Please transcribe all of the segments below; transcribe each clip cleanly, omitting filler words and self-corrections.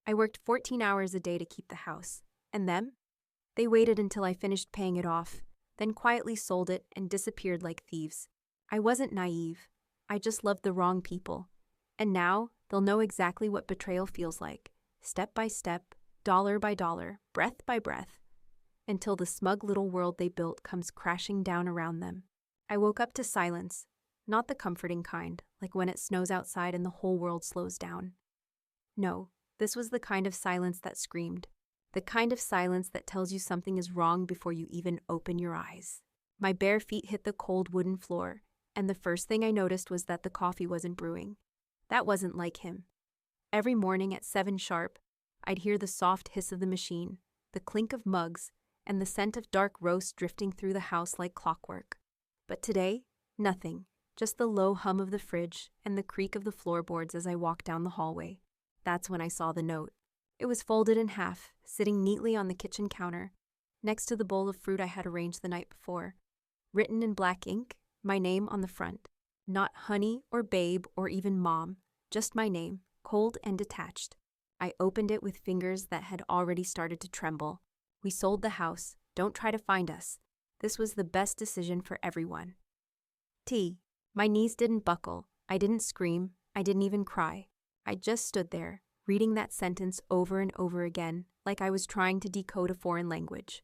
I worked 14 hours a day to keep the house. And them? They waited until I finished paying it off, then quietly sold it and disappeared like thieves. I wasn't naive. I just loved the wrong people. And now, they'll know exactly what betrayal feels like, step by step, dollar by dollar, breath by breath, until the smug little world they built comes crashing down around them. I woke up to silence, not the comforting kind, like when it snows outside and the whole world slows down. No, this was the kind of silence that screamed, the kind of silence that tells you something is wrong before you even open your eyes. My bare feet hit the cold wooden floor, and the first thing I noticed was that the coffee wasn't brewing. That wasn't like him. Every morning at 7 sharp, I'd hear the soft hiss of the machine, the clink of mugs, and the scent of dark roast drifting through the house like clockwork. But today, nothing, just the low hum of the fridge and the creak of the floorboards as I walked down the hallway. That's when I saw the note. It was folded in half, sitting neatly on the kitchen counter, next to the bowl of fruit I had arranged the night before. Written in black ink, my name on the front. Not honey or babe or even mom, just my name, cold and detached. I opened it with fingers that had already started to tremble. We sold the house. Don't try to find us. This was the best decision for everyone. My knees didn't buckle. I didn't scream. I didn't even cry. I just stood there, reading that sentence over and over again, like I was trying to decode a foreign language.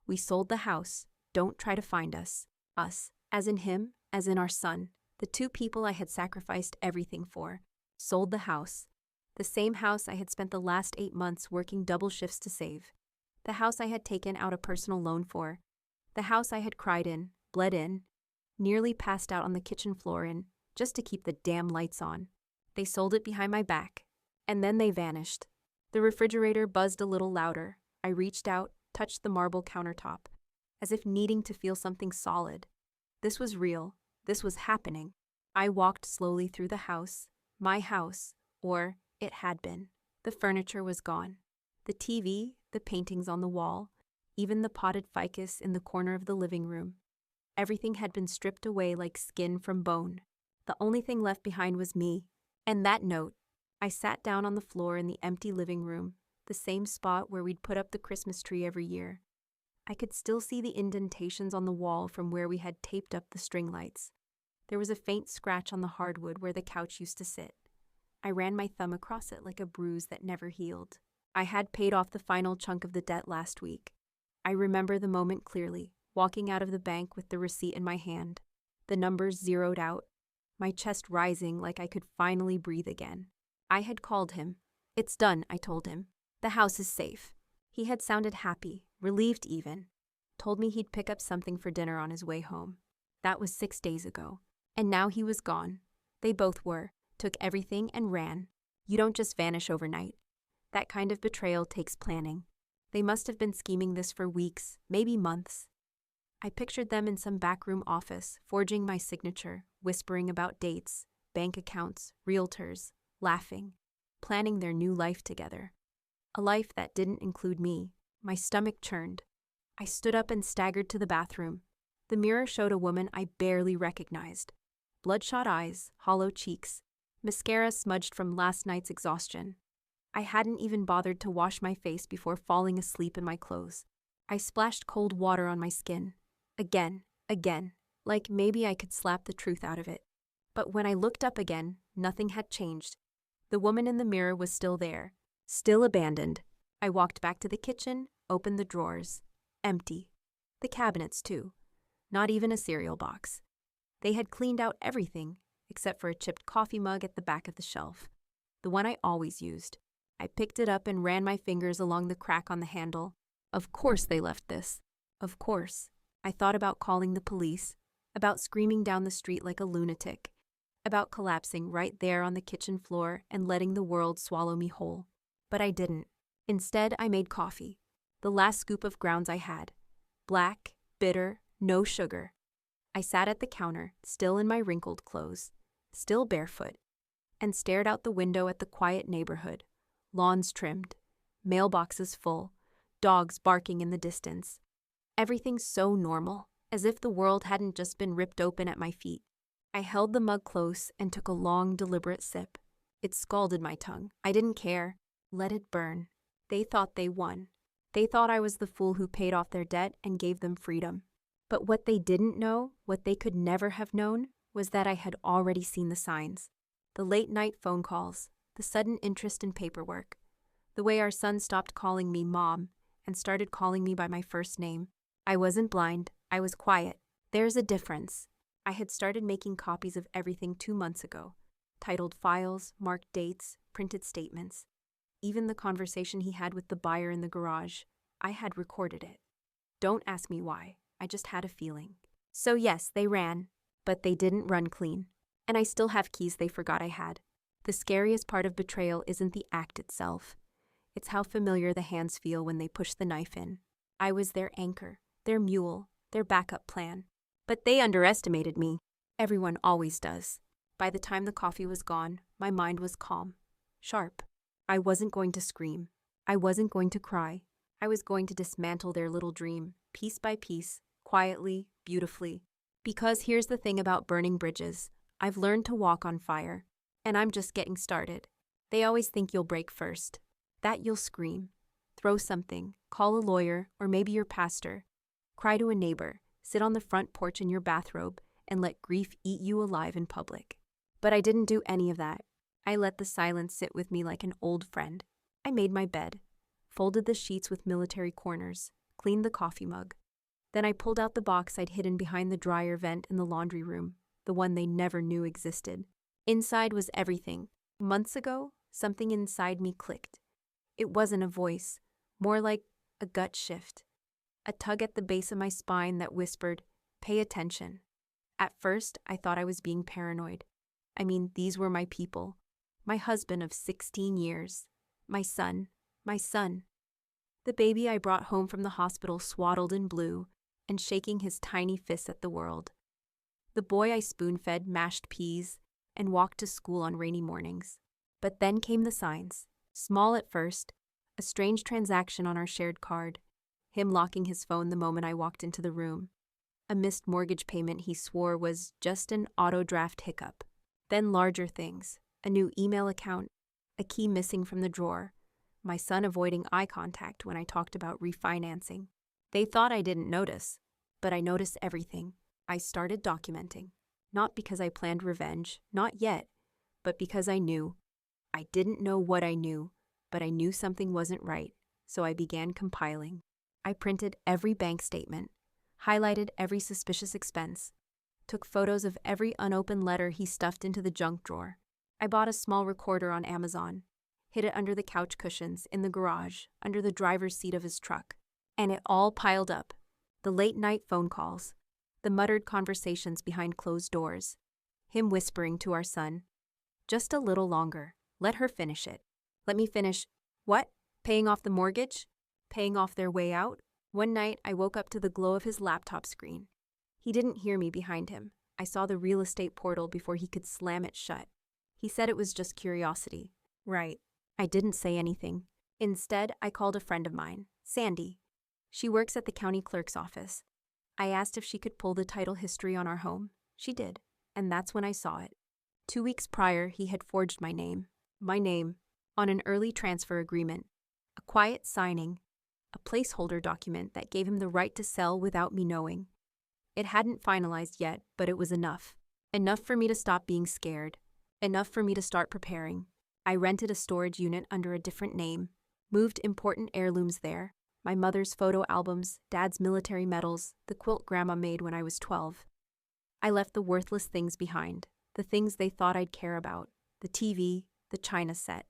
We sold the house. Don't try to find us. Us, as in him, as in our son, the 2 people I had sacrificed everything for. Sold the house. The same house I had spent the last 8 months working double shifts to save. The house I had taken out a personal loan for. The house I had cried in, bled in, nearly passed out on the kitchen floor in, just to keep the damn lights on. They sold it behind my back. And then they vanished. The refrigerator buzzed a little louder. I reached out, touched the marble countertop, as if needing to feel something solid. This was real. This was happening. I walked slowly through the house, my house, or it had been. The furniture was gone. The TV, the paintings on the wall, even the potted ficus in the corner of the living room. Everything had been stripped away like skin from bone. The only thing left behind was me. And that note. I sat down on the floor in the empty living room, the same spot where we'd put up the Christmas tree every year. I could still see the indentations on the wall from where we had taped up the string lights. There was a faint scratch on the hardwood where the couch used to sit. I ran my thumb across it like a bruise that never healed. I had paid off the final chunk of the debt last week. I remember the moment clearly, walking out of the bank with the receipt in my hand, the numbers zeroed out, my chest rising like I could finally breathe again. I had called him. It's done, I told him. The house is safe. He had sounded happy, relieved even. Told me he'd pick up something for dinner on his way home. That was 6 days ago. And now he was gone. They both were. Took everything and ran. You don't just vanish overnight. That kind of betrayal takes planning. They must have been scheming this for weeks, maybe months. I pictured them in some backroom office, forging my signature, whispering about dates, bank accounts, realtors, laughing, planning their new life together. A life that didn't include me. My stomach churned. I stood up and staggered to the bathroom. The mirror showed a woman I barely recognized. Bloodshot eyes, hollow cheeks, mascara smudged from last night's exhaustion. I hadn't even bothered to wash my face before falling asleep in my clothes. I splashed cold water on my skin. Again, like maybe I could slap the truth out of it. But when I looked up again, nothing had changed. The woman in the mirror was still there, still abandoned. I walked back to the kitchen, opened the drawers. Empty. The cabinets, too. Not even a cereal box. They had cleaned out everything, except for a chipped coffee mug at the back of the shelf, the one I always used. I picked it up and ran my fingers along the crack on the handle. Of course they left this. Of course. I thought about calling the police, about screaming down the street like a lunatic, about collapsing right there on the kitchen floor and letting the world swallow me whole. But I didn't. Instead, I made coffee. The last scoop of grounds I had. Black, bitter, no sugar. I sat at the counter, still in my wrinkled clothes, still barefoot, and stared out the window at the quiet neighborhood. Lawns trimmed, mailboxes full, dogs barking in the distance. Everything so normal, as if the world hadn't just been ripped open at my feet. I held the mug close and took a long, deliberate sip. It scalded my tongue. I didn't care. Let it burn. They thought they won. They thought I was the fool who paid off their debt and gave them freedom. But what they didn't know, what they could never have known, was that I had already seen the signs. The late-night phone calls, the sudden interest in paperwork, the way our son stopped calling me Mom and started calling me by my first name. I wasn't blind, I was quiet. There's a difference. I had started making copies of everything 2 months ago, titled files, marked dates, printed statements. Even the conversation he had with the buyer in the garage, I had recorded it. Don't ask me why, I just had a feeling. So yes, they ran, but they didn't run clean. And I still have keys they forgot I had. The scariest part of betrayal isn't the act itself. It's how familiar the hands feel when they push the knife in. I was their anchor, their mule, their backup plan. But they underestimated me. Everyone always does. By the time the coffee was gone, my mind was calm, sharp. I wasn't going to scream. I wasn't going to cry. I was going to dismantle their little dream, piece by piece, quietly, beautifully. Because here's the thing about burning bridges. I've learned to walk on fire, and I'm just getting started. They always think you'll break first, that you'll scream, throw something, call a lawyer, or maybe your pastor, cry to a neighbor, sit on the front porch in your bathrobe, and let grief eat you alive in public. But I didn't do any of that. I let the silence sit with me like an old friend. I made my bed, folded the sheets with military corners, cleaned the coffee mug. Then I pulled out the box I'd hidden behind the dryer vent in the laundry room, the one they never knew existed. Inside was everything. Months ago, something inside me clicked. It wasn't a voice, more like a gut shift. A tug at the base of my spine that whispered, "Pay attention." At first, I thought I was being paranoid. I mean, these were my people. My husband of 16 years. My son. The baby I brought home from the hospital swaddled in blue and shaking his tiny fists at the world. The boy I spoon-fed mashed peas and walked to school on rainy mornings. But then came the signs. Small at first, a strange transaction on our shared card, him locking his phone the moment I walked into the room, a missed mortgage payment he swore was just an auto-draft hiccup. Then larger things, a new email account, a key missing from the drawer, my son avoiding eye contact when I talked about refinancing. They thought I didn't notice, but I noticed everything. I started documenting, not because I planned revenge, not yet, but because I knew. I didn't know what I knew, but I knew something wasn't right, so I began compiling. I printed every bank statement, highlighted every suspicious expense, took photos of every unopened letter he stuffed into the junk drawer. I bought a small recorder on Amazon, hid it under the couch cushions, in the garage, under the driver's seat of his truck. And it all piled up. The late-night phone calls, the muttered conversations behind closed doors, him whispering to our son, "Just a little longer. Let her finish it." Let me finish. What? Paying off the mortgage? Paying off their way out? One night, I woke up to the glow of his laptop screen. He didn't hear me behind him. I saw the real estate portal before he could slam it shut. He said it was just curiosity. Right. I didn't say anything. Instead, I called a friend of mine, Sandy. She works at the county clerk's office. I asked if she could pull the title history on our home. She did, and that's when I saw it. 2 weeks prior, he had forged my name, on an early transfer agreement, a quiet signing, a placeholder document that gave him the right to sell without me knowing. It hadn't finalized yet, but it was enough. Enough for me to stop being scared. Enough for me to start preparing. I rented a storage unit under a different name, moved important heirlooms there, my mother's photo albums, Dad's military medals, the quilt Grandma made when I was 12. I left the worthless things behind, the things they thought I'd care about, the TV, the china set,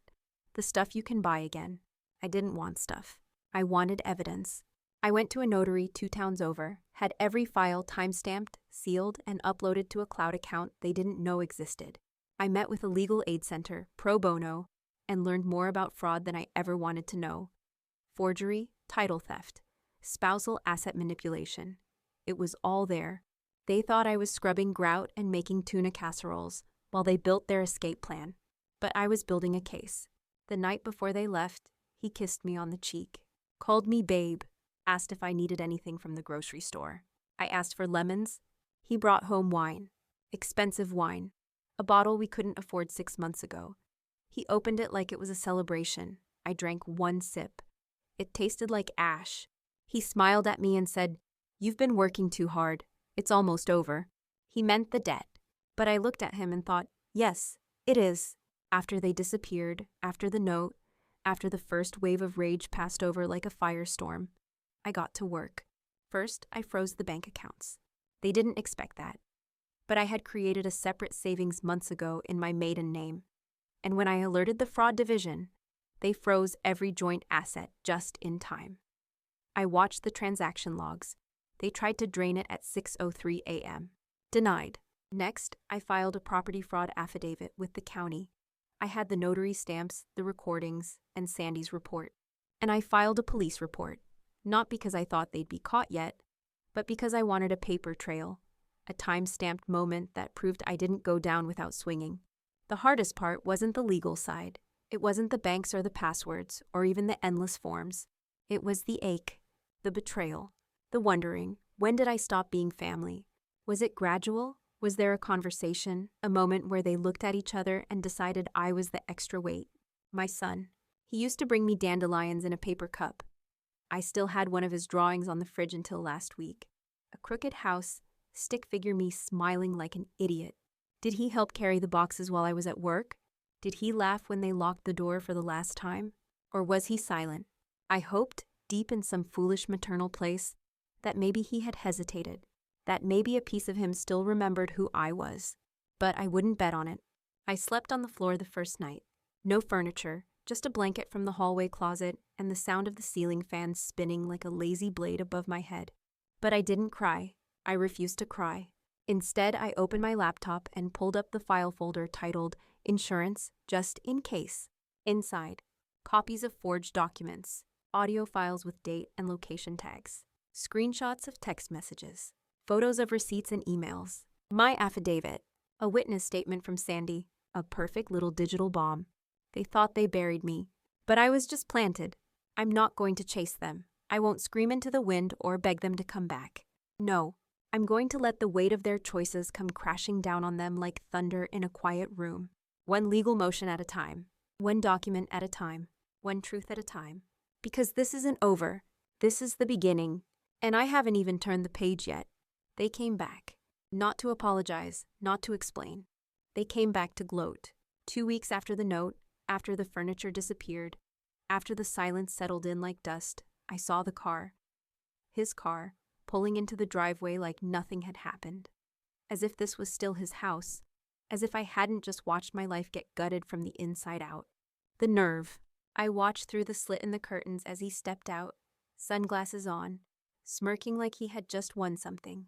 the stuff you can buy again. I didn't want stuff. I wanted evidence. I went to a notary 2 towns over, had every file time-stamped, sealed, and uploaded to a cloud account they didn't know existed. I met with a legal aid center, pro bono, and learned more about fraud than I ever wanted to know. Forgery, title theft, spousal asset manipulation. It was all there. They thought I was scrubbing grout and making tuna casseroles while they built their escape plan. But I was building a case. The night before they left, he kissed me on the cheek, called me babe, asked if I needed anything from the grocery store. I asked for lemons. He brought home wine, expensive wine, a bottle we couldn't afford 6 months ago. He opened it like it was a celebration. I drank one sip. It tasted like ash. He smiled at me and said, "You've been working too hard. It's almost over." He meant the debt. But I looked at him and thought, yes, it is. After they disappeared, after the note, after the first wave of rage passed over like a firestorm, I got to work. First, I froze the bank accounts. They didn't expect that. But I had created a separate savings months ago in my maiden name. And when I alerted the fraud division, they froze every joint asset just in time. I watched the transaction logs. They tried to drain it at 6:03 a.m. Denied. Next, I filed a property fraud affidavit with the county. I had the notary stamps, the recordings, and Sandy's report. And I filed a police report, not because I thought they'd be caught yet, but because I wanted a paper trail, a time-stamped moment that proved I didn't go down without swinging. The hardest part wasn't the legal side. It wasn't the banks or the passwords, or even the endless forms. It was the ache, the betrayal, the wondering, when did I stop being family? Was it gradual? Was there a conversation, a moment where they looked at each other and decided I was the extra weight? My son. He used to bring me dandelions in a paper cup. I still had one of his drawings on the fridge until last week. A crooked house, stick figure me smiling like an idiot. Did he help carry the boxes while I was at work? Did he laugh when they locked the door for the last time? Or was he silent? I hoped, deep in some foolish maternal place, that maybe he had hesitated, that maybe a piece of him still remembered who I was. But I wouldn't bet on it. I slept on the floor the first night. No furniture, just a blanket from the hallway closet and the sound of the ceiling fan spinning like a lazy blade above my head. But I didn't cry. I refused to cry. Instead, I opened my laptop and pulled up the file folder titled Insurance, Just in Case. Inside, copies of forged documents, audio files with date and location tags, screenshots of text messages, photos of receipts and emails, my affidavit, a witness statement from Sandy, a perfect little digital bomb. They thought they buried me, but I was just planted. I'm not going to chase them. I won't scream into the wind or beg them to come back. No, I'm going to let the weight of their choices come crashing down on them like thunder in a quiet room. One legal motion at a time, one document at a time, one truth at a time. Because this isn't over. This is the beginning, and I haven't even turned the page yet. They came back, not to apologize, not to explain. They came back to gloat. 2 weeks after the note, after the furniture disappeared, after the silence settled in like dust, I saw the car, his car, pulling into the driveway like nothing had happened. As if this was still his house, as if I hadn't just watched my life get gutted from the inside out. The nerve. I watched through the slit in the curtains as he stepped out, sunglasses on, smirking like he had just won something.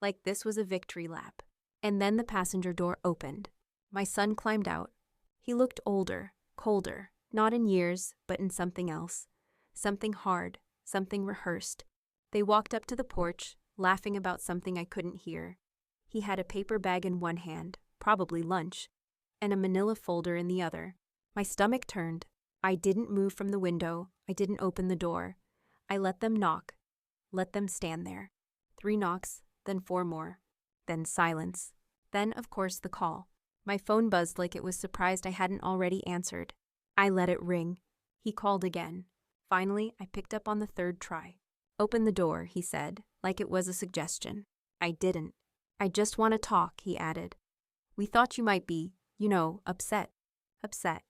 Like this was a victory lap. And then the passenger door opened. My son climbed out. He looked older, colder, not in years, but in something else. Something hard, something rehearsed. They walked up to the porch, laughing about something I couldn't hear. He had a paper bag in one hand, probably lunch, and a manila folder in the other. My stomach turned. I didn't move from the window. I didn't open the door. I let them knock. Let them stand there. 3 knocks, then 4 more. Then silence. Then, of course, the call. My phone buzzed like it was surprised I hadn't already answered. I let it ring. He called again. Finally, I picked up on the 3rd try. "Open the door," he said, like it was a suggestion. I didn't. "I just want to talk," he added. "We thought you might be, upset." Upset.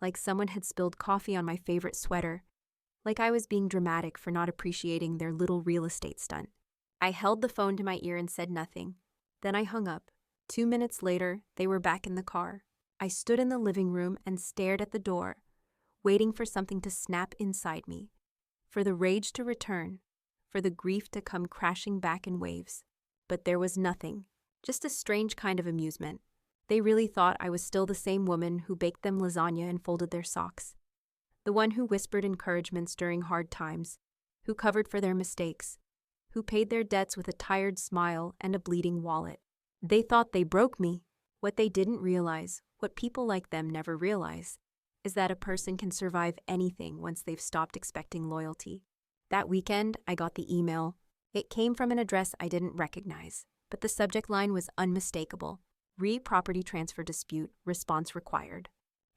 Like someone had spilled coffee on my favorite sweater. Like I was being dramatic for not appreciating their little real estate stunt. I held the phone to my ear and said nothing. Then I hung up. 2 minutes later, they were back in the car. I stood in the living room and stared at the door, waiting for something to snap inside me, for the rage to return, for the grief to come crashing back in waves. But there was nothing, just a strange kind of amusement. They really thought I was still the same woman who baked them lasagna and folded their socks. The one who whispered encouragements during hard times, who covered for their mistakes, who paid their debts with a tired smile and a bleeding wallet. They thought they broke me. What they didn't realize, what people like them never realize, is that a person can survive anything once they've stopped expecting loyalty. That weekend, I got the email. It came from an address I didn't recognize, but the subject line was unmistakable. Property transfer dispute, response required.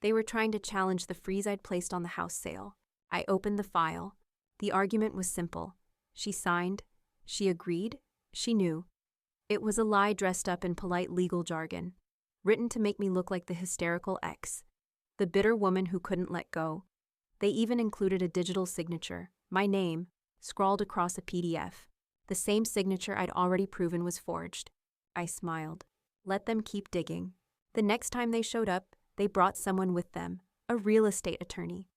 They were trying to challenge the freeze I'd placed on the house sale. I opened the file. The argument was simple. She signed. She agreed. She knew. It was a lie dressed up in polite legal jargon, written to make me look like the hysterical ex, the bitter woman who couldn't let go. They even included a digital signature, my name, scrawled across a PDF, the same signature I'd already proven was forged. I smiled. Let them keep digging. The next time they showed up, they brought someone with them, a real estate attorney.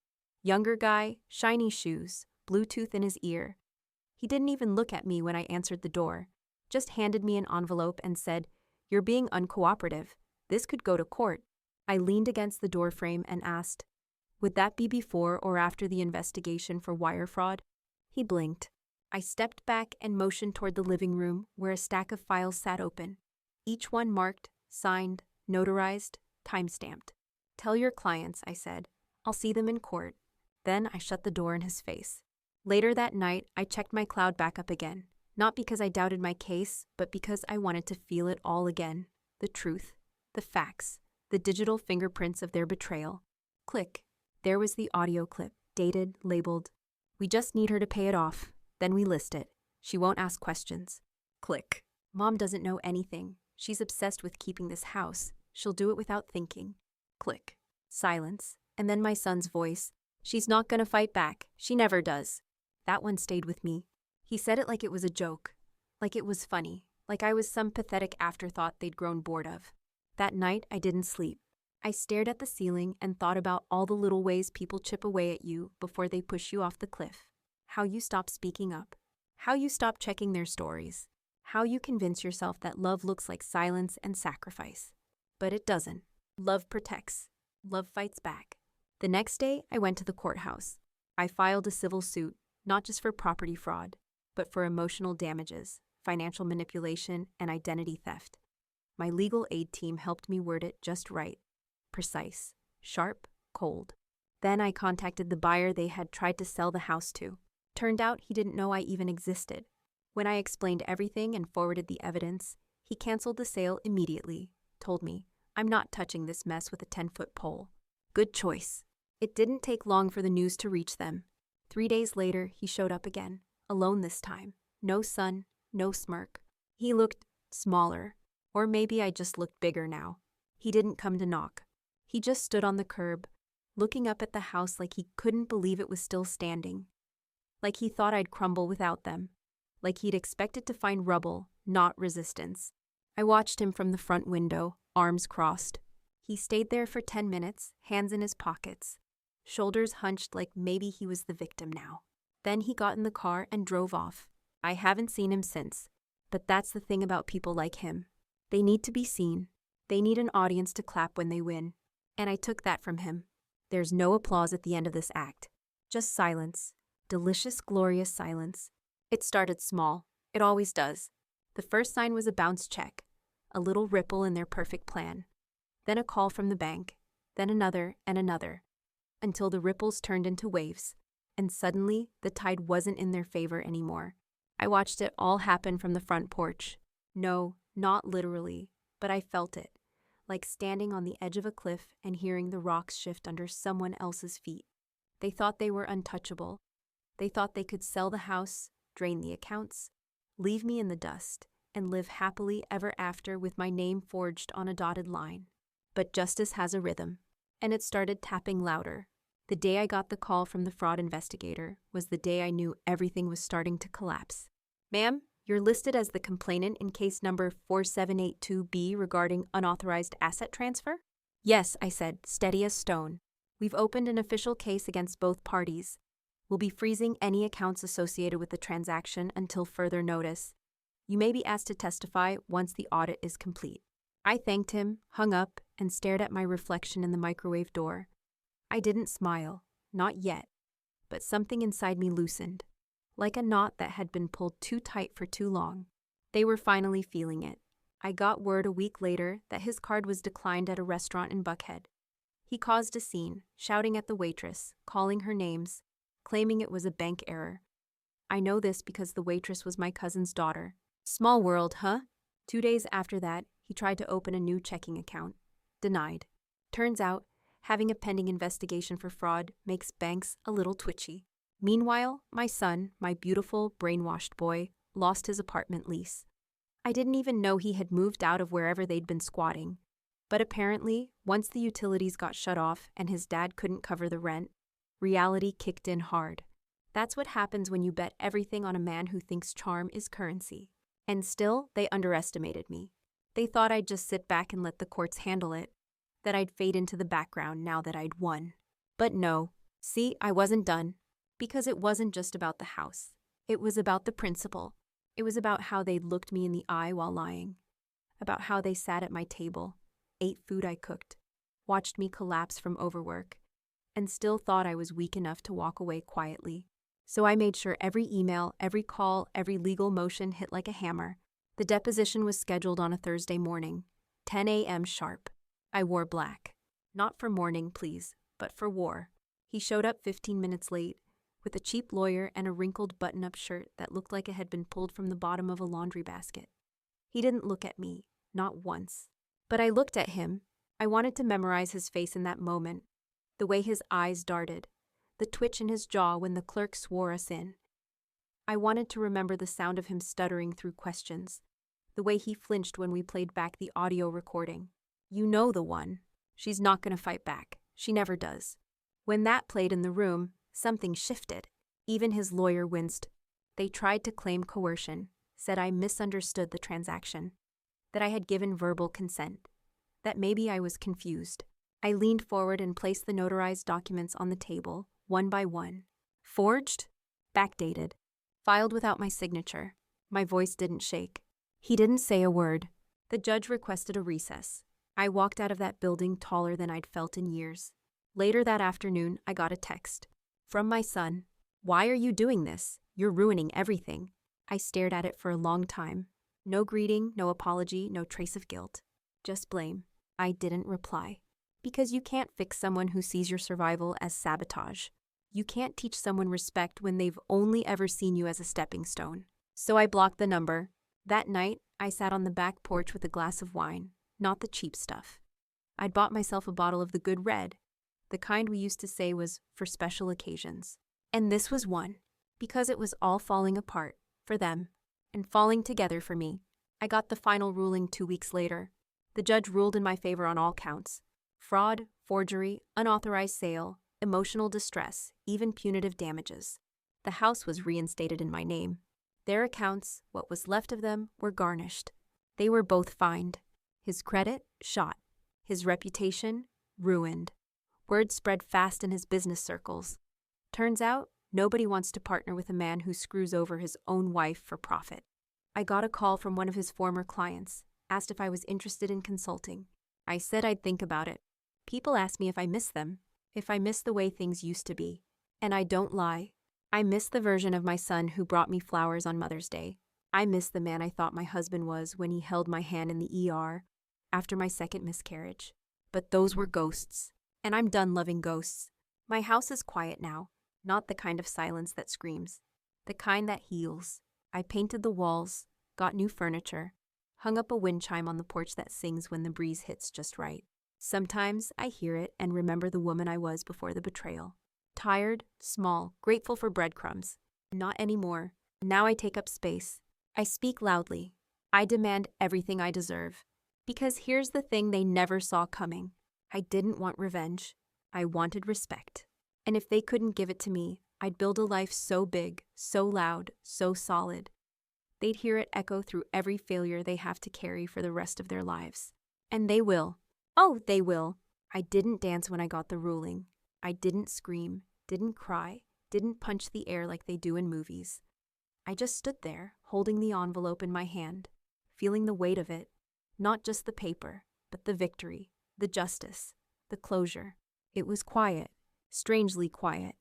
Younger guy, shiny shoes, Bluetooth in his ear. He didn't even look at me when I answered the door, just handed me an envelope and said, "You're being uncooperative. This could go to court." I leaned against the doorframe and asked, "Would that be before or after the investigation for wire fraud?" He blinked. I stepped back and motioned toward the living room where a stack of files sat open, each one marked, signed, notarized, time-stamped. "Tell your clients," I said. "I'll see them in court." Then I shut the door in his face. Later that night, I checked my cloud backup again, not because I doubted my case, but because I wanted to feel it all again. The truth, the facts, the digital fingerprints of their betrayal. Click. There was the audio clip, dated, labeled, "We just need her to pay it off. Then we list it. She won't ask questions." Click. "Mom doesn't know anything. She's obsessed with keeping this house. She'll do it without thinking." Click. Silence. And then my son's voice. "She's not gonna fight back. She never does." That one stayed with me. He said it like it was a joke, like it was funny, like I was some pathetic afterthought they'd grown bored of. That night, I didn't sleep. I stared at the ceiling and thought about all the little ways people chip away at you before they push you off the cliff. How you stop speaking up. How you stop checking their stories. How you convince yourself that love looks like silence and sacrifice. But it doesn't. Love protects. Love fights back. The next day, I went to the courthouse. I filed a civil suit, not just for property fraud, but for emotional damages, financial manipulation, and identity theft. My legal aid team helped me word it just right. Precise, sharp, cold. Then I contacted the buyer they had tried to sell the house to. Turned out he didn't know I even existed. When I explained everything and forwarded the evidence, he canceled the sale immediately, told me, "I'm not touching this mess with a 10-foot pole." Good choice. It didn't take long for the news to reach them. 3 days later, he showed up again, alone this time. No son, no smirk. He looked smaller, or maybe I just looked bigger now. He didn't come to knock. He just stood on the curb, looking up at the house like he couldn't believe it was still standing. Like he thought I'd crumble without them. Like he'd expected to find rubble, not resistance. I watched him from the front window, arms crossed. He stayed there for 10 minutes, hands in his pockets, shoulders hunched like maybe he was the victim now. Then he got in the car and drove off. I haven't seen him since, but that's the thing about people like him. They need to be seen. They need an audience to clap when they win. And I took that from him. There's no applause at the end of this act. Just silence. Delicious, glorious silence. It started small. It always does. The first sign was a bounce check, a little ripple in their perfect plan. Then a call from the bank, then another and another, until the ripples turned into waves, and suddenly the tide wasn't in their favor anymore. I watched it all happen from the front porch. No, not literally, but I felt it, like standing on the edge of a cliff and hearing the rocks shift under someone else's feet. They thought they were untouchable. They thought they could sell the house, drain the accounts, leave me in the dust, and live happily ever after with my name forged on a dotted line. But justice has a rhythm, and it started tapping louder. The day I got the call from the fraud investigator was the day I knew everything was starting to collapse. "Ma'am, you're listed as the complainant in case number 4782B regarding unauthorized asset transfer?" "Yes," I said, steady as stone. "We've opened an official case against both parties. We'll be freezing any accounts associated with the transaction until further notice. You may be asked to testify once the audit is complete." I thanked him, hung up, and stared at my reflection in the microwave door. I didn't smile, not yet, but something inside me loosened, like a knot that had been pulled too tight for too long. They were finally feeling it. I got word a week later that his card was declined at a restaurant in Buckhead. He caused a scene, shouting at the waitress, calling her names, claiming it was a bank error. I know this because the waitress was my cousin's daughter. Small world, huh? 2 days after that, he tried to open a new checking account. Denied. Turns out, Having a pending investigation for fraud makes banks a little twitchy. Meanwhile, my son, my beautiful, brainwashed boy, lost his apartment lease. I didn't even know he had moved out of wherever they'd been squatting. But apparently, once the utilities got shut off and his dad couldn't cover the rent, reality kicked in hard. That's what happens when you bet everything on a man who thinks charm is currency. And still, they underestimated me. They thought I'd just sit back and let the courts handle it, that I'd fade into the background now that I'd won. But no, see, I wasn't done. Because it wasn't just about the house. It was about the principle. It was about how they looked me in the eye while lying. About how they sat at my table, ate food I cooked, watched me collapse from overwork, and still thought I was weak enough to walk away quietly. So I made sure every email, every call, every legal motion hit like a hammer. The deposition was scheduled on a Thursday morning, 10 a.m. sharp. I wore black. Not for mourning, please, but for war. He showed up 15 minutes late, with a cheap lawyer and a wrinkled button-up shirt that looked like it had been pulled from the bottom of a laundry basket. He didn't look at me, not once. But I looked at him. I wanted to memorize his face in that moment, the way his eyes darted, the twitch in his jaw when the clerk swore us in. I wanted to remember the sound of him stuttering through questions, the way he flinched when we played back the audio recording. You know the one. She's not going to fight back. She never does. When that played in the room, something shifted. Even his lawyer winced. They tried to claim coercion, said I misunderstood the transaction, that I had given verbal consent, that maybe I was confused. I leaned forward and placed the notarized documents on the table, one by one. Forged? Backdated. Filed without my signature. My voice didn't shake. He didn't say a word. The judge requested a recess. I walked out of that building taller than I'd felt in years. Later that afternoon, I got a text. From my son. Why are you doing this? You're ruining everything. I stared at it for a long time. No greeting, no apology, no trace of guilt. Just blame. I didn't reply. Because you can't fix someone who sees your survival as sabotage. You can't teach someone respect when they've only ever seen you as a stepping stone. So I blocked the number. That night, I sat on the back porch with a glass of wine, not the cheap stuff. I'd bought myself a bottle of the good red, the kind we used to say was for special occasions. And this was one, because it was all falling apart, for them, and falling together for me. I got the final ruling 2 weeks later. The judge ruled in my favor on all counts. Fraud, forgery, unauthorized sale, emotional distress, even punitive damages. The house was reinstated in my name. Their accounts, what was left of them, were garnished. They were both fined. His credit, shot. His reputation, ruined. Word spread fast in his business circles. Turns out, nobody wants to partner with a man who screws over his own wife for profit. I got a call from one of his former clients, asked if I was interested in consulting. I said I'd think about it. People ask me if I miss them, if I miss the way things used to be. And I don't lie. I miss the version of my son who brought me flowers on Mother's Day. I miss the man I thought my husband was when he held my hand in the ER after my second miscarriage. But those were ghosts. And I'm done loving ghosts. My house is quiet now, not the kind of silence that screams, the kind that heals. I painted the walls, got new furniture, hung up a wind chime on the porch that sings when the breeze hits just right. Sometimes I hear it and remember the woman I was before the betrayal. Tired, small, grateful for breadcrumbs. Not anymore. Now I take up space. I speak loudly. I demand everything I deserve. Because here's the thing they never saw coming. I didn't want revenge. I wanted respect. And if they couldn't give it to me, I'd build a life so big, so loud, so solid. They'd hear it echo through every failure they have to carry for the rest of their lives. And they will. Oh, they will. I didn't dance when I got the ruling. I didn't scream, didn't cry, didn't punch the air like they do in movies. I just stood there, holding the envelope in my hand, feeling the weight of it. Not just the paper, but the victory, the justice, the closure. It was quiet, strangely quiet,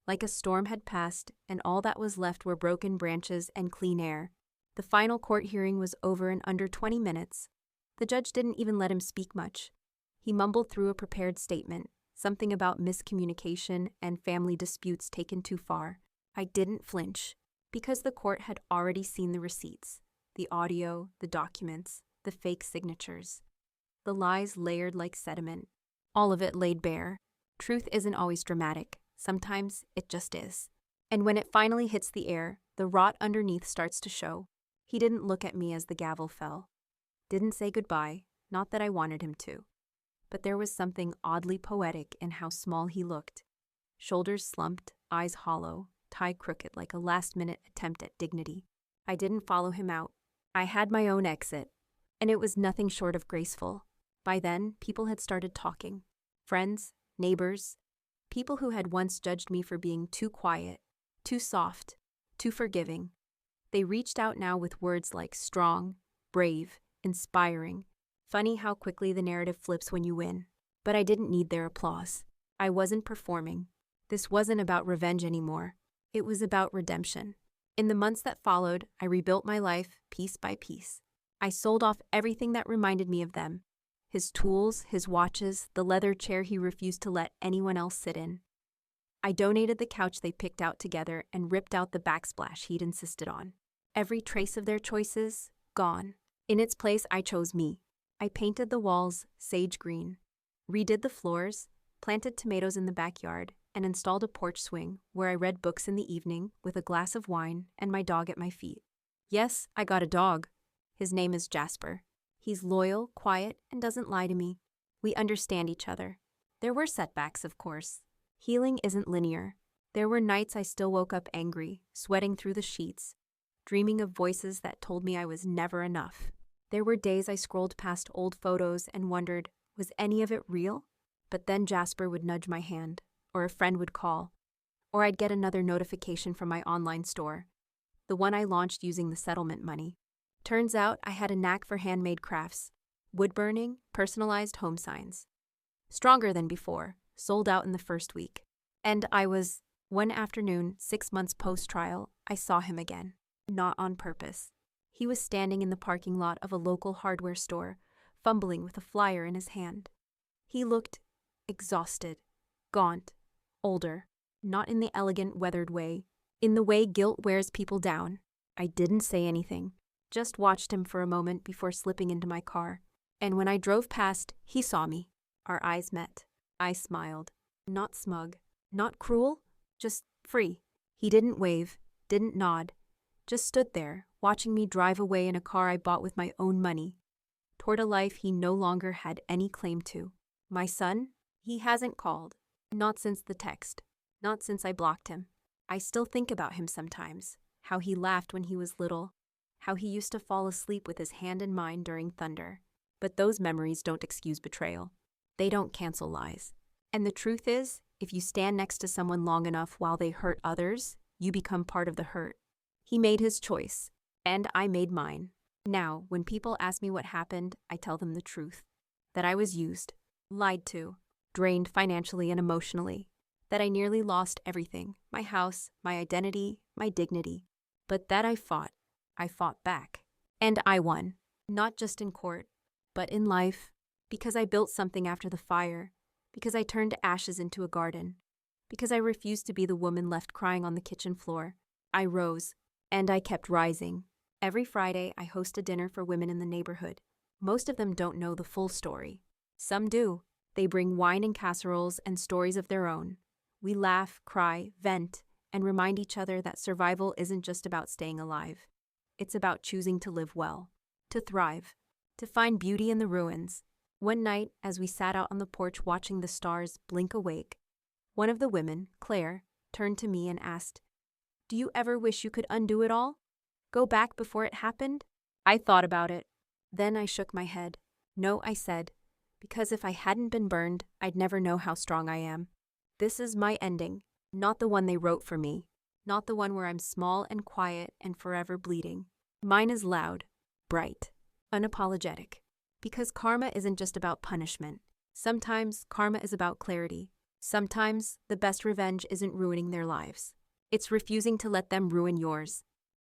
like a storm had passed and all that was left were broken branches and clean air. The final court hearing was over in under 20 minutes. The judge didn't even let him speak much. He mumbled through a prepared statement, something about miscommunication and family disputes taken too far. I didn't flinch, because the court had already seen the receipts, the audio, the documents, the fake signatures. The lies layered like sediment. All of it laid bare. Truth isn't always dramatic. Sometimes it just is. And when it finally hits the air, the rot underneath starts to show. He didn't look at me as the gavel fell. Didn't say goodbye, not that I wanted him to. But there was something oddly poetic in how small he looked. Shoulders slumped, eyes hollow, tie crooked like a last-minute attempt at dignity. I didn't follow him out. I had my own exit, and it was nothing short of graceful. By then, people had started talking. Friends, neighbors, people who had once judged me for being too quiet, too soft, too forgiving. They reached out now with words like strong, brave, inspiring. Funny how quickly the narrative flips when you win. But I didn't need their applause. I wasn't performing. This wasn't about revenge anymore. It was about redemption. In the months that followed, I rebuilt my life piece by piece. I sold off everything that reminded me of them. His tools, his watches, the leather chair he refused to let anyone else sit in. I donated the couch they picked out together and ripped out the backsplash he'd insisted on. Every trace of their choices, gone. In its place, I chose me. I painted the walls sage green, redid the floors, planted tomatoes in the backyard, and installed a porch swing where I read books in the evening with a glass of wine and my dog at my feet. Yes, I got a dog. His name is Jasper. He's loyal, quiet, and doesn't lie to me. We understand each other. There were setbacks, of course. Healing isn't linear. There were nights I still woke up angry, sweating through the sheets, dreaming of voices that told me I was never enough. There were days I scrolled past old photos and wondered, was any of it real? But then Jasper would nudge my hand, or a friend would call, or I'd get another notification from my online store, the one I launched using the settlement money. Turns out I had a knack for handmade crafts, wood burning, personalized home signs. Stronger than before, sold out in the first week. And one afternoon, 6 months post-trial, I saw him again. Not on purpose. He was standing in the parking lot of a local hardware store, fumbling with a flyer in his hand. He looked exhausted, gaunt, older, not in the elegant, weathered way, in the way guilt wears people down. I didn't say anything, just watched him for a moment before slipping into my car. And when I drove past, he saw me. Our eyes met. I smiled. Not smug, not cruel, just free. He didn't wave, didn't nod, just stood there, watching me drive away in a car I bought with my own money, toward a life he no longer had any claim to. My son? He hasn't called. Not since the text. Not since I blocked him. I still think about him sometimes, how he laughed when he was little, how he used to fall asleep with his hand in mine during thunder. But those memories don't excuse betrayal. They don't cancel lies. And the truth is, if you stand next to someone long enough while they hurt others, you become part of the hurt. He made his choice, and I made mine. Now, when people ask me what happened, I tell them the truth. That I was used, lied to, drained financially and emotionally. That I nearly lost everything, my house, my identity, my dignity. But that I fought back. And I won, not just in court, but in life, because I built something after the fire, because I turned ashes into a garden, because I refused to be the woman left crying on the kitchen floor. I rose, and I kept rising. Every Friday, I host a dinner for women in the neighborhood. Most of them don't know the full story. Some do. They bring wine and casseroles and stories of their own. We laugh, cry, vent, and remind each other that survival isn't just about staying alive. It's about choosing to live well, to thrive, to find beauty in the ruins. One night, as we sat out on the porch watching the stars blink awake, one of the women, Claire, turned to me and asked, "Do you ever wish you could undo it all? Go back before it happened?" I thought about it. Then I shook my head. No, I said, because if I hadn't been burned, I'd never know how strong I am. This is my ending, not the one they wrote for me, not the one where I'm small and quiet and forever bleeding. Mine is loud, bright, unapologetic. Because karma isn't just about punishment. Sometimes karma is about clarity. Sometimes the best revenge isn't ruining their lives. It's refusing to let them ruin yours.